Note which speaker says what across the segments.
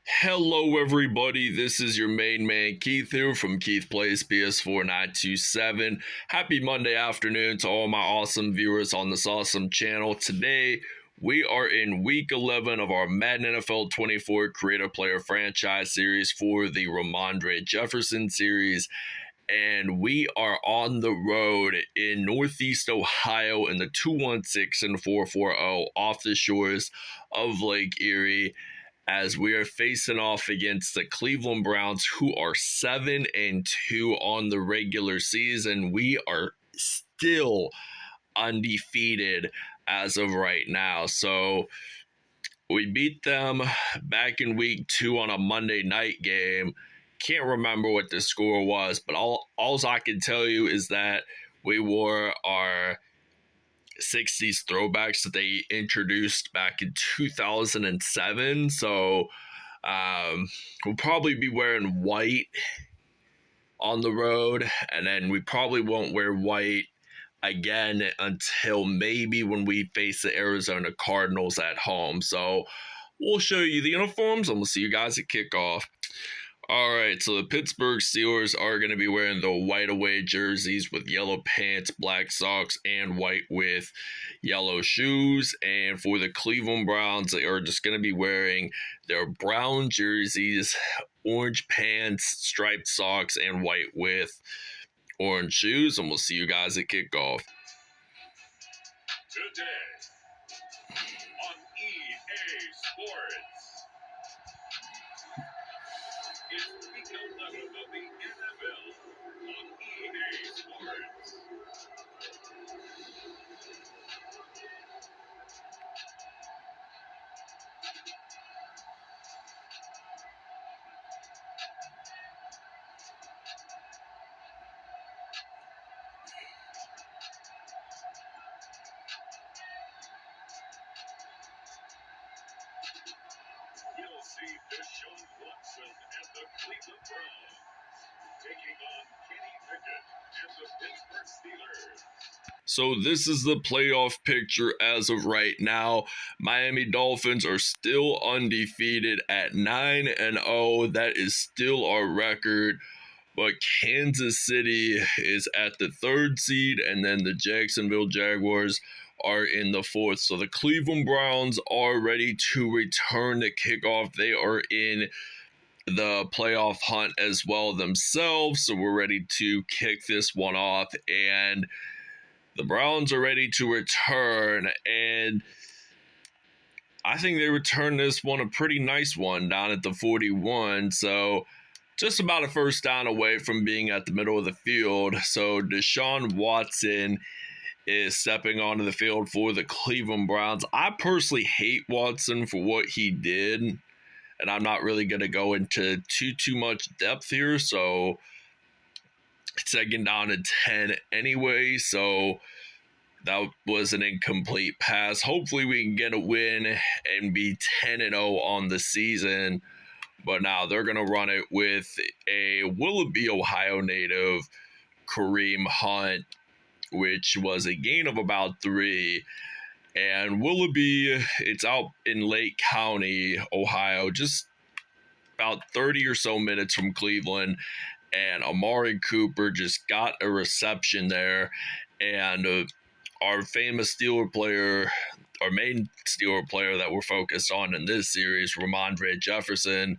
Speaker 1: Hello, everybody. This is your main man Keith here from Keith Plays PS4 927. Happy Monday afternoon to all my awesome viewers on this awesome channel. Today, we are in week 11 of our Madden NFL 24 Creative Player Franchise Series for the Rhamondre Jefferson series. And we are on the road in Northeast Ohio in the 216 and 440 off the shores of Lake Erie, as we are facing off against the Cleveland Browns, who are 7-2 on the regular season. We are still undefeated as of right now. So we beat them back in week 2 on a Monday night game. Can't remember what the score was, but all I can tell you is that we wore our 60s throwbacks that they introduced back in 2007. So we'll probably be wearing white on the road, and then we probably won't wear white again until maybe when we face the Arizona Cardinals at home. So we'll show you the uniforms, and we'll see you guys at kickoff. All right, so the Pittsburgh Steelers are going to be wearing the white away jerseys with yellow pants, black socks, and white with yellow shoes. And for the Cleveland Browns, they are just going to be wearing their brown jerseys, orange pants, striped socks, and white with orange shoes. And we'll see you guys at kickoff.
Speaker 2: Today on EA Sports. It's week 11 of the NFL on EA Sports. We'll see Deshaun Watson and the Cleveland Browns taking on Kenny Pickett and the Pittsburgh Steelers.
Speaker 1: So this is the playoff picture as of right now. Miami Dolphins are still undefeated at 9-0. That is still our record. But Kansas City is at the 3rd seed, and then the Jacksonville Jaguars are in the 4th. So the Cleveland Browns are ready to return to kickoff. They are in the playoff hunt as well themselves. So we're ready to kick this one off, and the Browns are ready to return, and I think they returned this one a pretty nice one down at the 41. So just about a first down away from being at the middle of the field. So Deshaun Watson is stepping onto the field for the Cleveland Browns. I personally hate Watson for what he did, and I'm not really going to go into too much depth here. So second down and 10 anyway. So that was an incomplete pass. Hopefully we can get a win and be 10-0 on the season. But now they're going to run it with a Willoughby, Ohio native, Kareem Hunt, which was a gain of about 3. And Willoughby, it's out in Lake County, Ohio, just about 30 or so minutes from Cleveland. And Amari Cooper just got a reception there. And our famous Steeler player, our main Steeler player that we're focused on in this series, Rhamondre Jefferson,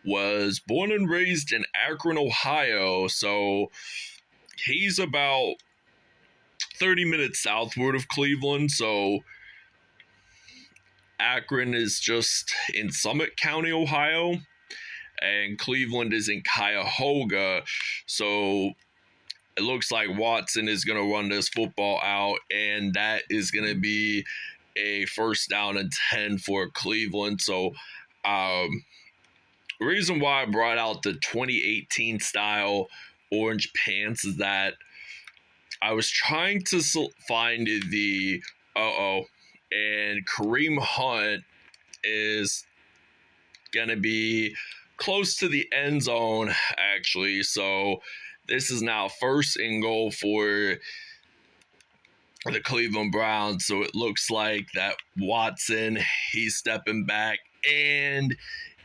Speaker 1: was born and raised in Akron, Ohio. So he's about 30 minutes southward of Cleveland. So Akron is just in Summit County, Ohio, and Cleveland is in Cuyahoga. So it looks like Watson is going to run this football out, and that is going to be a first down and 10 for Cleveland. So the reason why I brought out the 2018 style orange pants is that I was trying to find the and Kareem Hunt is going to be close to the end zone, actually. So this is now 1st and goal for the Cleveland Browns. So it looks like that Watson, he's stepping back, and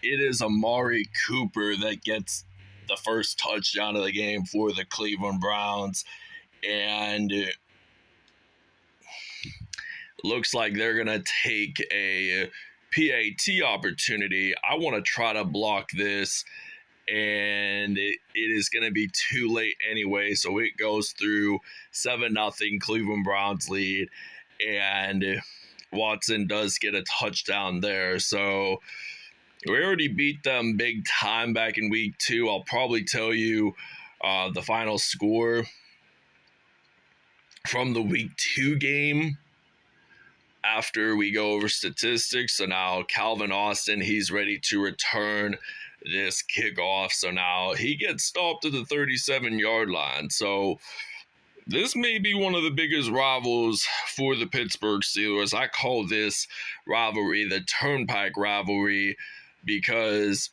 Speaker 1: it is Amari Cooper that gets the first touchdown of the game for the Cleveland Browns. And it looks like they're going to take a PAT opportunity. I want to try to block this, and it is going to be too late anyway. So it goes through 7-0 Cleveland Browns lead, and Watson does get a touchdown there. So we already beat them big time back in week 2. I'll probably tell you the final score from the week 2 game after we go over statistics. So now Calvin Austin, he's ready to return this kickoff. So now he gets stopped at the 37-yard line. So this may be one of the biggest rivals for the Pittsburgh Steelers. I call this rivalry the Turnpike rivalry because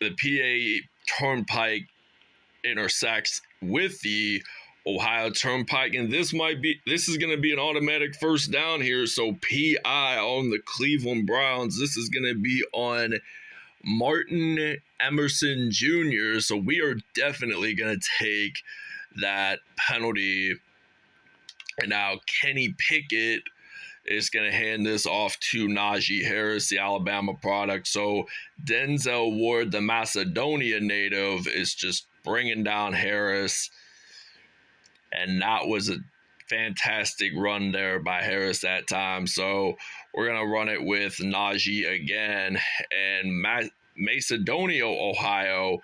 Speaker 1: the PA Turnpike intersects with the Ohio Turnpike, and this is going to be an automatic first down here. So PI on the Cleveland Browns. This is going to be on Martin Emerson Jr. So we are definitely going to take that penalty. And now Kenny Pickett is going to hand this off to Najee Harris, the Alabama product. So Denzel Ward, the Macedonia native, is just bringing down Harris. And that was a fantastic run there by Harris that time. So we're going to run it with Najee again. And Macedonia, Ohio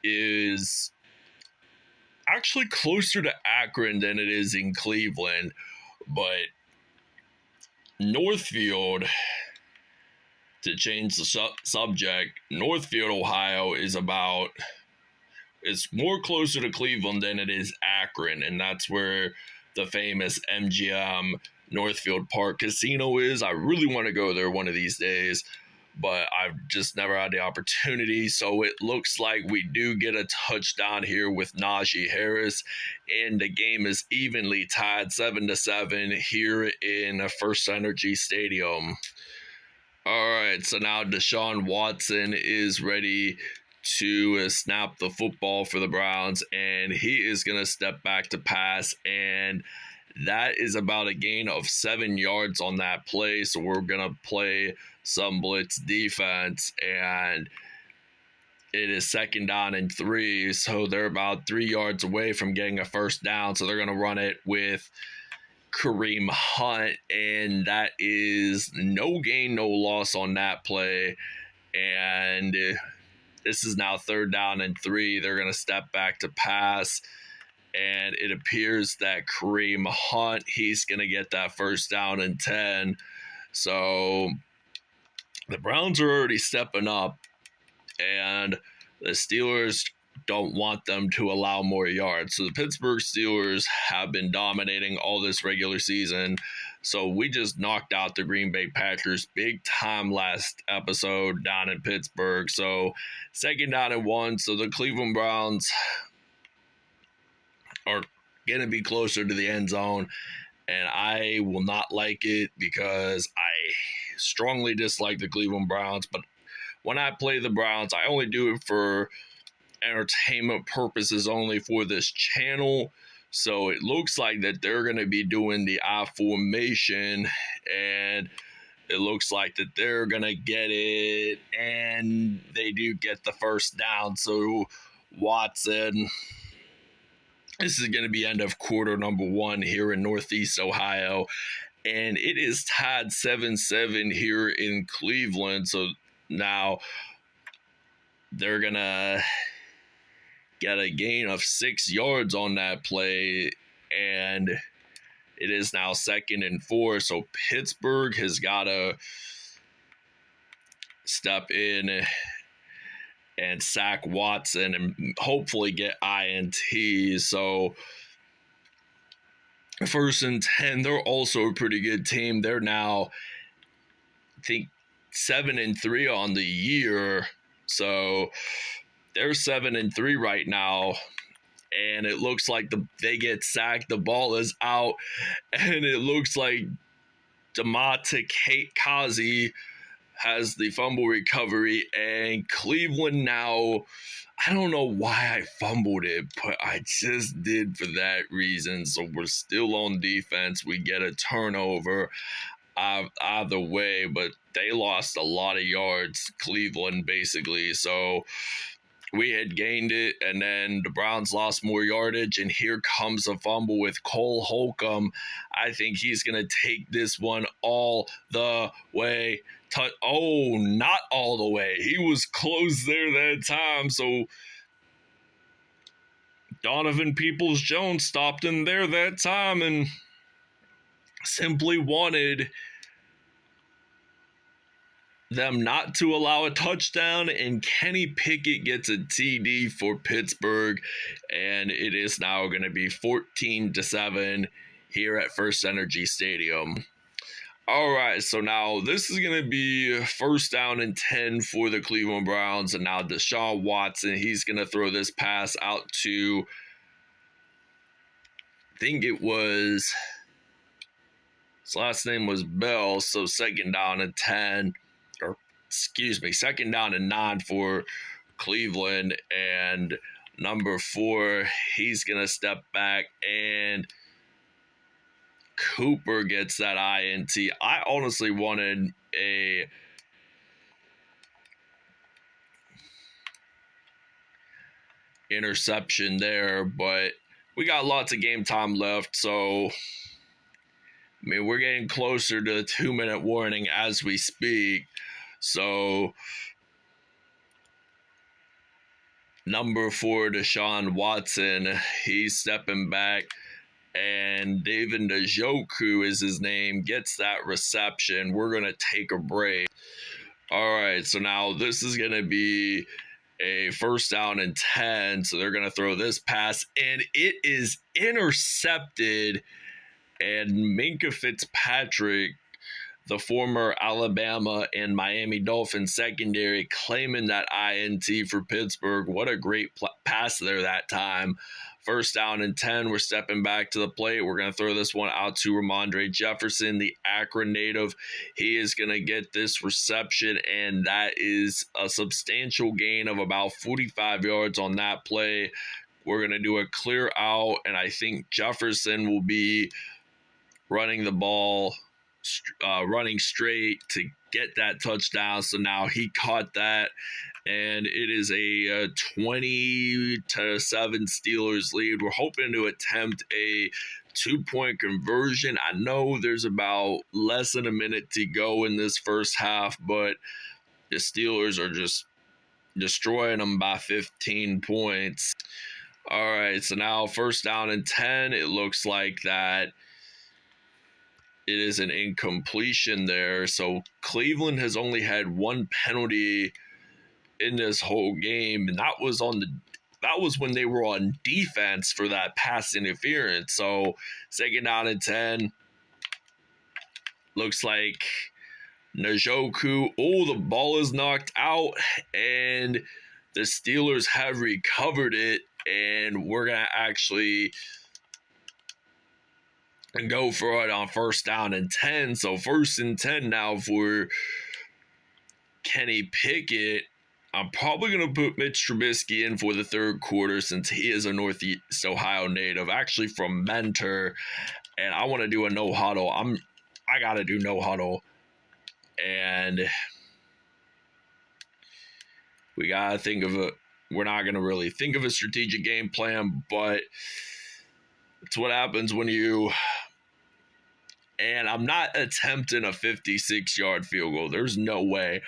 Speaker 1: is actually closer to Akron than it is in Cleveland. But Northfield, to change the subject, Northfield, Ohio is it's more closer to Cleveland than it is Akron, and that's where the famous MGM Northfield Park Casino is. I really want to go there one of these days, but I've just never had the opportunity. So it looks like we do get a touchdown here with Najee Harris, and the game is evenly tied 7-7 here in First Energy Stadium. All right, so now Deshaun Watson is ready to snap the football for the Browns, and he is going to step back to pass, and that is about a gain of 7 yards on that play. So we're going to play some blitz defense, and it is 2nd down and 3, so they're about 3 yards away from getting a first down. So they're going to run it with Kareem Hunt, and that is no gain, no loss on that play. And this is now 3rd down and 3. They're going to step back to pass, and it appears that Kareem Hunt, he's going to get that first down and 10. So the Browns are already stepping up, and the Steelers don't want them to allow more yards. So the Pittsburgh Steelers have been dominating all this regular season. So we just knocked out the Green Bay Packers big time last episode down in Pittsburgh. So 2nd down and 1. So the Cleveland Browns are going to be closer to the end zone. And I will not like it because I strongly dislike the Cleveland Browns. But when I play the Browns, I only do it for entertainment purposes only for this channel. So it looks like that they're going to be doing the I formation, and it looks like that they're going to get it, and they do get the first down. So Watson, this is going to be end of quarter number 1 here in Northeast Ohio, and it is tied 7-7 here in Cleveland. So now they're going to get a gain of 6 yards on that play, and it is now 2nd and 4. So Pittsburgh has got to step in and sack Watson and hopefully get INT. So 1st and 10, they're also a pretty good team. They're now, I think, 7-3 on the year. So they're 7-3 right now, and it looks like they get sacked. The ball is out, and it looks like Damontae Kazee has the fumble recovery, and Cleveland now, I don't know why I fumbled it, but I just did for that reason. So we're still on defense. We get a turnover either way, but they lost a lot of yards, Cleveland, basically. So we had gained it, and then the Browns lost more yardage, and here comes a fumble with Cole Holcomb. I think he's going to take this one all the way. Oh, not all the way. He was close there that time, so Donovan Peoples-Jones stopped him there that time and simply wanted them not to allow a touchdown, and Kenny Pickett gets a TD for Pittsburgh, and it is now going to be 14-7 here at First Energy Stadium. All right, so now this is going to be 1st down and 10 for the Cleveland Browns, and now Deshaun Watson, he's going to throw this pass out to, I think it was, his last name was Bell, so 2nd down and 10. Second down and 9 for Cleveland, and number 4, he's going to step back, and Cooper gets that INT. I honestly wanted a interception there, but we got lots of game time left, so I mean, we're getting closer to the 2-minute warning as we speak. So, number 4, Deshaun Watson, he's stepping back, and David Njoku is his name, gets that reception. We're going to take a break. All right, so now this is going to be a 1st down and 10, so they're going to throw this pass, and it is intercepted, and Minkah Fitzpatrick, the former Alabama and Miami Dolphins secondary, claiming that INT for Pittsburgh. What a great pass there that time. 1st down and 10. We're stepping back to the plate. We're going to throw this one out to Ramondre Jefferson, the Akron native. He is going to get this reception, and that is a substantial gain of about 45 yards on that play. We're going to do a clear out, and I think Jefferson will be running the ball, running straight to get that touchdown. So now he caught that, and it is a 20-7 Steelers lead. We're hoping to attempt a 2-point conversion. I know there's about less than a minute to go in this first half, but the Steelers are just destroying them by 15 points. All right, so now 1st down and 10. It looks like that it is an incompletion there. So Cleveland has only had 1 penalty in this whole game, and that was when they were on defense for that pass interference. So 2nd down and 10. Looks like Njoku, the ball is knocked out, and the Steelers have recovered it, and we're going to actually and go for it on 1st down and 10. So 1st and 10 now for Kenny Pickett. I'm probably going to put Mitch Trubisky in for the 3rd quarter since he is a Northeast Ohio native, actually from Mentor, and I want to do a no huddle. I got to do no huddle, and we got to think of we're not going to really think of a strategic game plan, but it's what happens when you. And I'm not attempting a 56-yard field goal. There's no way.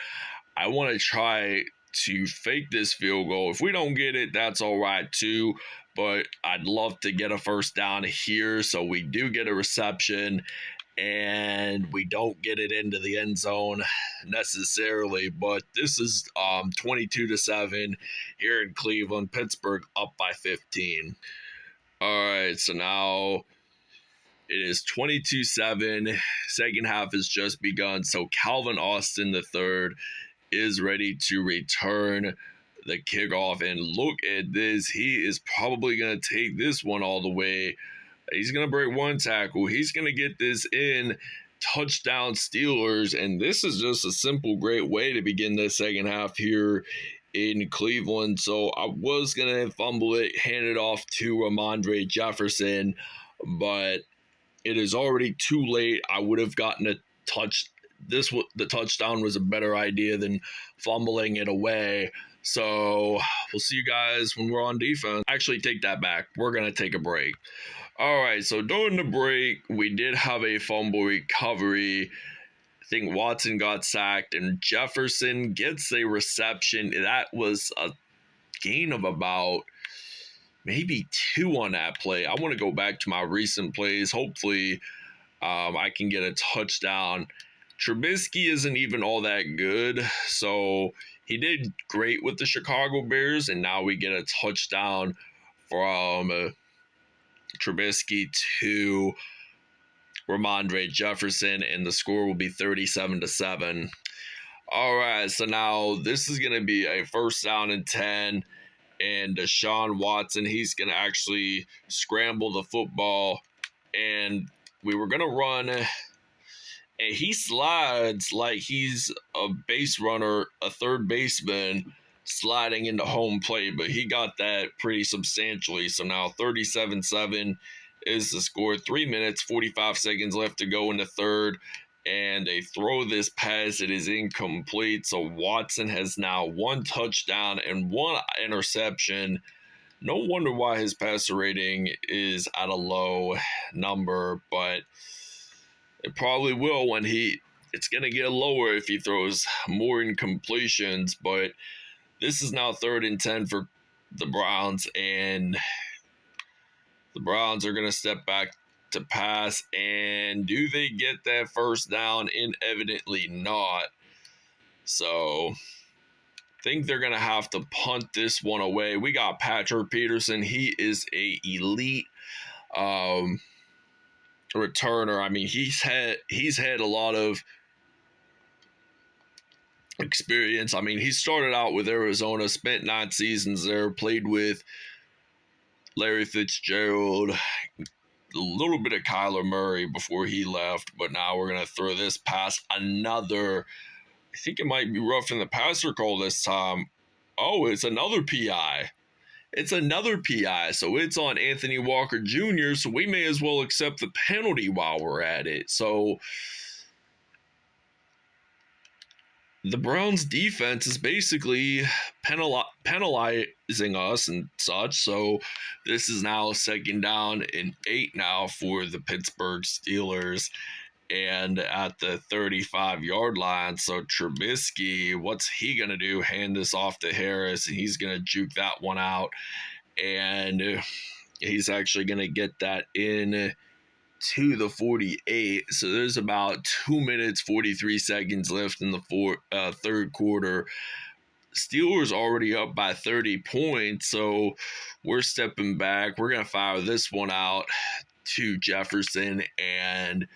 Speaker 1: I want to try to fake this field goal. If we don't get it, that's all right too. But I'd love to get a 1st down here, so we do get a reception, and we don't get it into the end zone necessarily. But this is 22-7 here in Cleveland. Pittsburgh up by 15. All right, so now it is 22-7. 2nd half has just begun. So Calvin Austin III is ready to return the kickoff. And look at this. He is probably going to take this one all the way. He's going to break 1 tackle. He's going to get this in. touchdown Steelers, and this is just a simple, great way to begin the second half here in Cleveland. So I was going to fumble it, hand it off to Rhamondre Jefferson, but it is already too late. I would have gotten a touch. The touchdown was a better idea than fumbling it away. So we'll see you guys when we're on defense. Actually, take that back. We're going to take a break. All right, so during the break, we did have a fumble recovery. I think Watson got sacked, and Jefferson gets a reception. That was a gain of about maybe 2 on that play. I want to go back to my recent plays. Hopefully, I can get a touchdown. Trubisky isn't even all that good, so he did great with the Chicago Bears, and now we get a touchdown from Trubisky to Rhamondre Jefferson, and the score will be 37-7. All right, so now this is going to be a 1st down and 10, and Deshaun Watson, he's going to actually scramble the football, and we were going to run, and he slides like he's a base runner, a third baseman, sliding into home plate, but he got that pretty substantially. So now 37-7 is the score. 3 minutes, 45 seconds left to go in the third, and they throw this pass. It is incomplete. So Watson has now 1 touchdown and 1 interception. No wonder why his passer rating is at a low number, but it probably will when it's going to get lower if he throws more incompletions, but this is now 3rd and 10 for the Browns, and the Browns are going to step back to pass, and do they get that 1st down? Evidently not. So I think they're going to have to punt this one away. We got Patrick Peterson. He is a elite returner. I mean, he's had a lot of experience. I mean, he started out with Arizona, spent 9 seasons there, played with Larry Fitzgerald, a little bit of Kyler Murray before he left, but now we're going to throw this past another, I think it might be roughing the passer call this time. Oh, it's another PI. It's another PI, so it's on Anthony Walker Jr., so we may as well accept the penalty while we're at it. So the Browns defense is basically penalizing us and such. So this is now 2nd down and 8 now for the Pittsburgh Steelers, and at the 35-yard line. So Trubisky, what's he going to do? Hand this off to Harris, and he's going to juke that one out, and he's actually going to get that in to the 48. So there's about 2 minutes 43 seconds left in the third quarter. Steelers already up by 30 points, so we're stepping back. We're going to fire this one out to Jefferson, and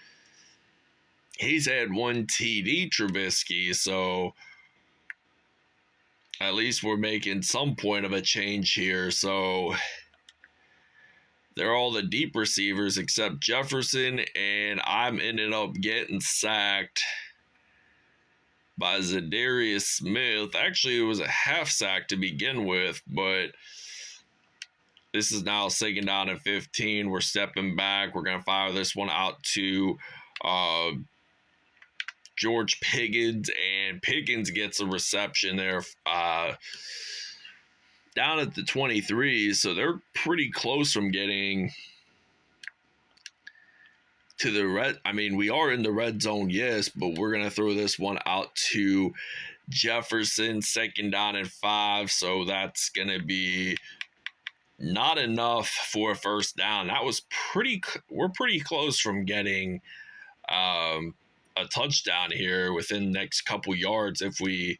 Speaker 1: he's had 1 TD, Trubisky, so at least we're making some point of a change here. So they're all the deep receivers except Jefferson, and I'm ended up getting sacked by Zadarius Smith. Actually, it was a half sack to begin with, but this is now 2nd down and 15. We're stepping back. We're going to fire this one out to George Pickens, and Pickens gets a reception there down at the 23, so they're pretty close from getting to the red. I mean, we are in the red zone, yes, but we're going to throw this one out to Jefferson, 2nd down and 5, so that's going to be not enough for a 1st down. That was we're pretty close from getting a touchdown here within the next couple yards if we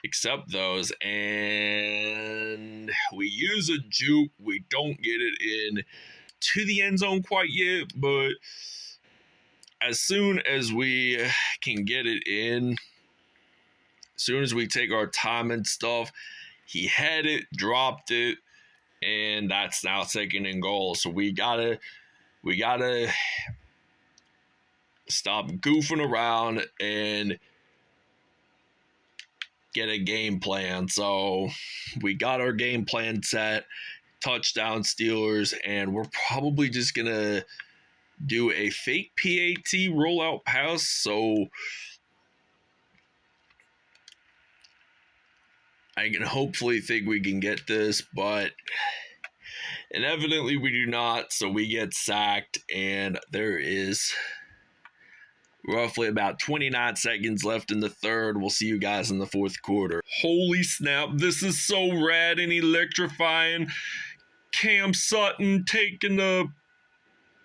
Speaker 1: accept those, and we use a juke. We don't get it in to the end zone quite yet, but as soon as we can get it in, as soon as we take our time and stuff, he had it, dropped it, and that's now 2nd and goal. So we gotta stop goofing around and get a game plan. So we got our game plan set, touchdown Steelers, and we're probably just going to do a fake PAT rollout pass. So I can hopefully think we can get this, but inevitably we do not. So we get sacked, and there is roughly about 29 seconds left in the third. We'll see you guys in the fourth quarter. Holy snap, this is so rad and electrifying. Cam Sutton taking the...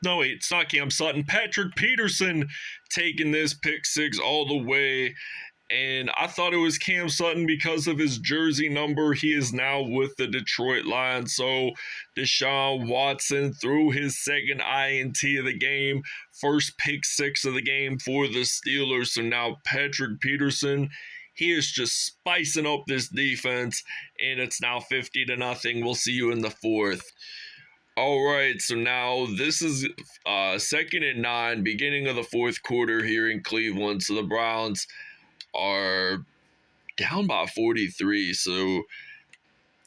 Speaker 1: No, wait, it's not Cam Sutton. Patrick Peterson taking this pick six all the way. And I thought it was Cam Sutton because of his jersey number. He is now with the Detroit Lions. So Deshaun Watson threw his second INT of the game. First pick six of the game for the Steelers. So now Patrick Peterson, he is just spicing up this defense. And it's now 50-0. We'll see you in the fourth. All right, so now this is 2nd and 9, beginning of the fourth quarter here in Cleveland. So the Browns are down by 43, so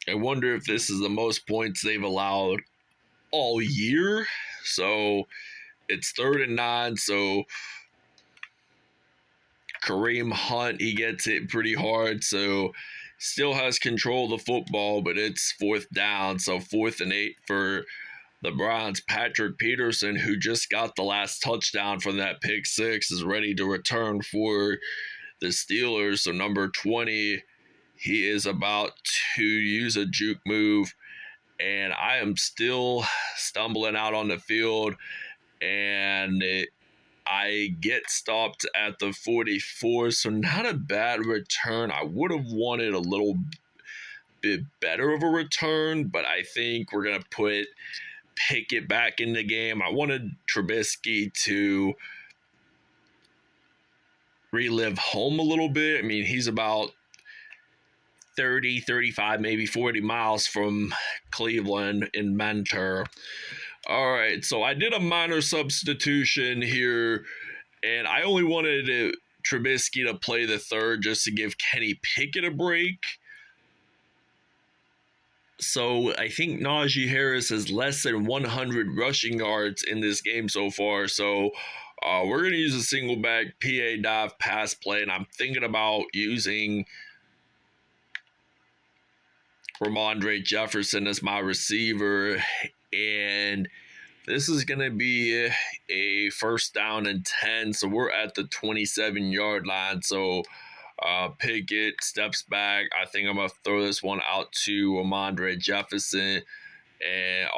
Speaker 1: I wonder if this is the most points they've allowed all year. So it's 3rd and 9, so Kareem Hunt, he gets hit pretty hard, so still has control of the football, but it's 4th down, so 4th and 8 for the Browns. Patrick Peterson, who just got the last touchdown from that pick six, is ready to return for the Steelers. So number 20, he is about to use a juke move, and I am still stumbling out on the field, and I get stopped at the 44, so not a bad return. I would have wanted a little bit better of a return, but I think we're going to put Pickett back in the game. I wanted Trubisky to relive home a little bit. I mean, he's about 30, 35, maybe 40 miles from Cleveland in Mentor. All right, so I did a minor substitution here, and I only wanted Trubisky to play the third just to give Kenny Pickett a break. So I think Najee Harris has less than 100 rushing yards in this game so far. So we're going to use a single back PA dive pass play, and I'm thinking about using Ramondre Jefferson as my receiver. And this is going to be a 1st down and 10. So we're at the 27-yard line. So Pickett steps back. I think I'm going to throw this one out to Ramondre Jefferson. And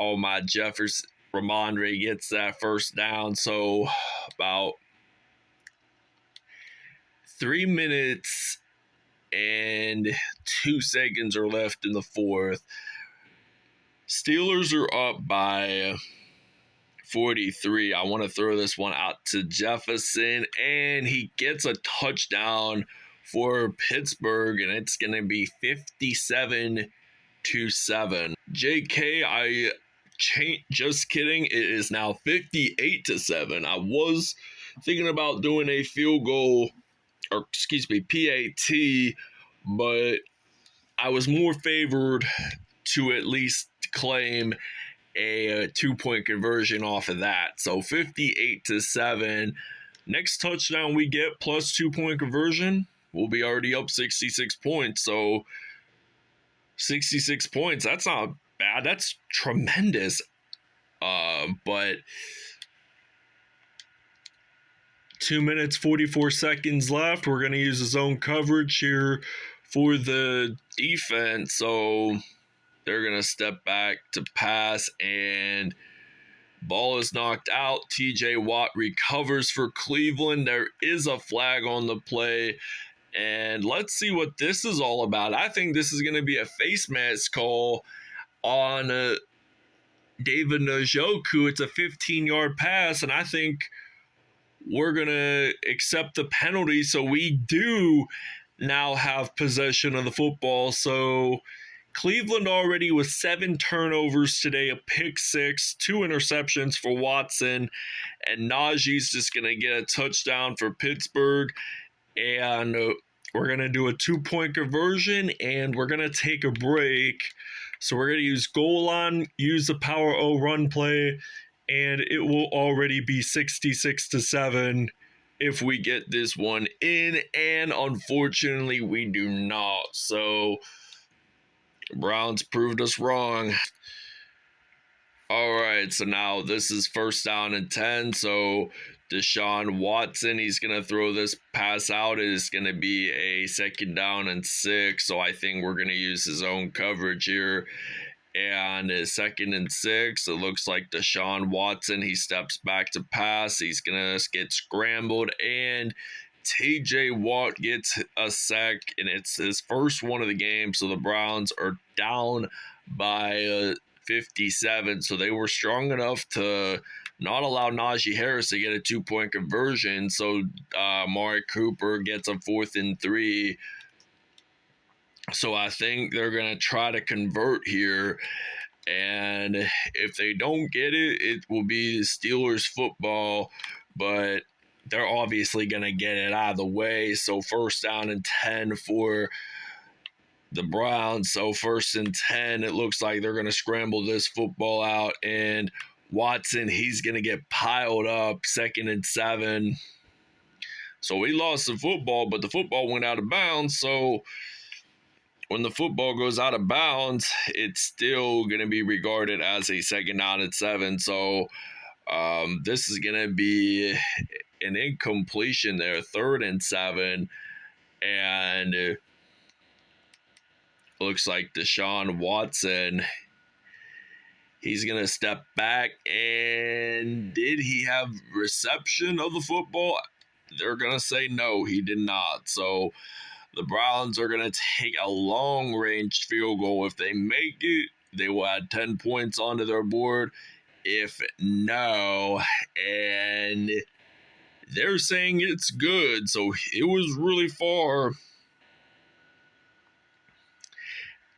Speaker 1: Ramondre gets that 1st down. So about 3 minutes and 2 seconds are left in the fourth. Steelers are up by 43. I want to throw this one out to Jefferson, and he gets a touchdown for Pittsburgh, and it's going to be 57-7. JK, just kidding. It is now 58-7. I was thinking about doing a field goal, or excuse me, PAT, but I was more favored to at least claim a 2-point conversion off of that. So 58-7. Next touchdown we get plus 2-point conversion, we'll be already up 66 points. So 66 points, that's not bad. That's tremendous. But 2 minutes, 44 seconds left. We're going to use a zone coverage here for the defense. So they're going to step back to pass, and ball is knocked out. TJ Watt recovers for Cleveland. There is a flag on the play, and let's see what this is all about. I think this is going to be a face mask call on David Njoku. It's a 15-yard pass, and I think we're going to accept the penalty, so we do now have possession of the football. So Cleveland already with 7 turnovers today, a pick 6, 2 interceptions for Watson, and Najee's just going to get a touchdown for Pittsburgh. And we're going to do a 2-point conversion, and we're going to take a break. So we're going to use goal line, use the power O run play, and it will already be 66-7 if we get this one in, and unfortunately we do not. So Browns proved us wrong. All right, so now this is 1st down and 10. So Deshaun Watson, he's going to throw this pass out. It is going to be a 2nd down and 6. So I think we're going to use his own coverage here. And it's 2nd and 6. It looks like Deshaun Watson, he steps back to pass. He's going to get scrambled, and TJ Watt gets a sack, and it's his first one of the game. So the Browns are down by 57. So they were strong enough to not allow Najee Harris to get a 2-point conversion. So Amari Cooper gets a 4th and 3. So I think they're going to try to convert here. And if they don't get it, it will be Steelers football. But they're obviously going to get it out of the way. So 1st down and 10 for the Browns. So 1st and 10, it looks like they're going to scramble this football out. And Watson, he's going to get piled up. 2nd and 7. So we lost the football, but the football went out of bounds. So when the football goes out of bounds, it's still going to be regarded as a 2nd down and 7. So this is going to be an incompletion there, 3rd and 7. And it looks like Deshaun Watson, he's going to step back. And did he have reception of the football? They're going to say no, he did not. So the Browns are going to take a long-range field goal. If they make it, they will add 10 points onto their board. If no, and they're saying it's good, so it was really far.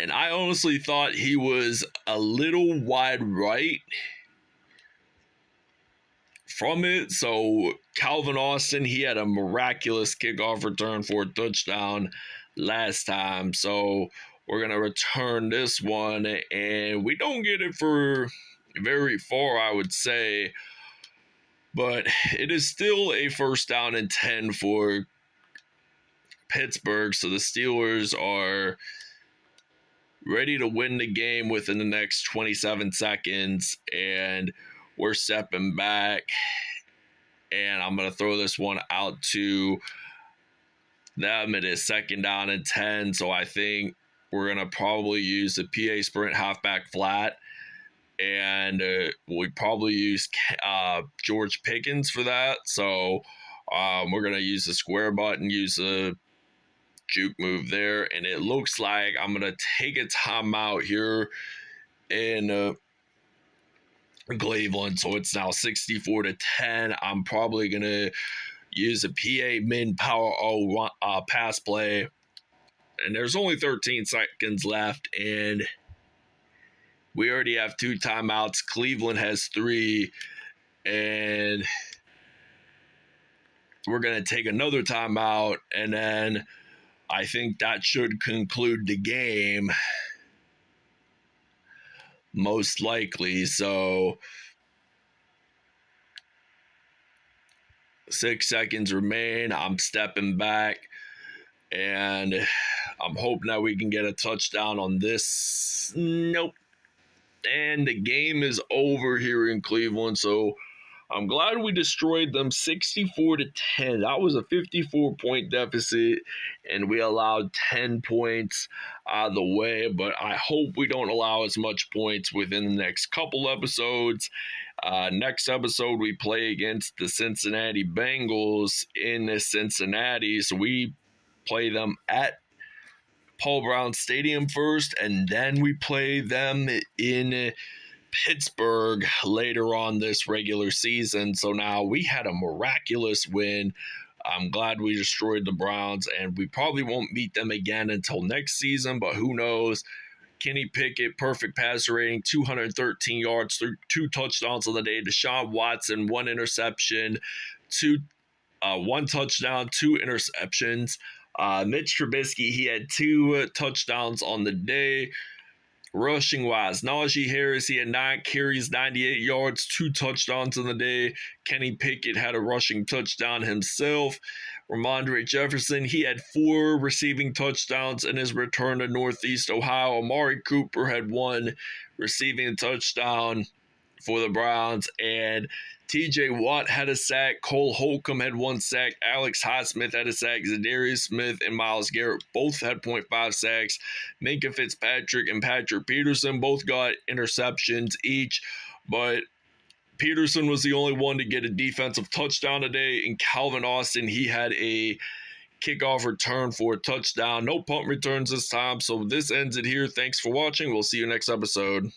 Speaker 1: And I honestly thought he was a little wide right from it. So Calvin Austin, he had a miraculous kickoff return for a touchdown last time. So we're going to return this one, and we don't get it for very far, I would say. But it is still a 1st down and 10 for Pittsburgh. So the Steelers are ready to win the game within the next 27 seconds. And we're stepping back. And I'm going to throw this one out to them. It is 2nd down and 10. So I think we're going to probably use the PA sprint halfback flat. And we probably use George Pickens for that. So we're going to use the square button, use the juke move there. And it looks like I'm going to take a timeout here in Cleveland. So it's now 64-10. I'm probably going to use a PA min power O pass play. And there's only 13 seconds left. And we already have 2 timeouts. Cleveland has 3. And we're going to take another timeout. And then I think that should conclude the game. Most likely. So 6 seconds remain. I'm stepping back. And I'm hoping that we can get a touchdown on this. Nope. And the game is over here in Cleveland. So I'm glad we destroyed them 64-10. That was a 54-point deficit, and we allowed 10 points out of the way. But I hope we don't allow as much points within the next couple episodes. Next episode, we play against the Cincinnati Bengals in Cincinnati. So we play them at Paul Brown Stadium first, and then we play them in Pittsburgh later on this regular season. So now we had a miraculous win. I'm glad we destroyed the Browns, and we probably won't meet them again until next season, but who knows? Kenny Pickett, perfect passer rating, 213 yards, 2 touchdowns on the day. Deshaun Watson, 1 interception, 1 touchdown, 2 interceptions. Mitch Trubisky, he had 2 touchdowns on the day. Rushing wise, Najee Harris, he had 9 carries, 98 yards, 2 touchdowns on the day. Kenny Pickett had a rushing touchdown himself. Ramondre Jefferson, he had 4 receiving touchdowns in his return to Northeast Ohio. Amari Cooper had 1 receiving touchdown for the Browns, and TJ Watt had a sack. Cole Holcomb had 1 sack. Alex Highsmith had a sack. Zadarius Smith and Myles Garrett both had 0.5 sacks. Minkah Fitzpatrick and Patrick Peterson both got interceptions each, but Peterson was the only one to get a defensive touchdown today, and Calvin Austin, he had a kickoff return for a touchdown. No punt returns this time, so this ends it here. Thanks for watching. We'll see you next episode.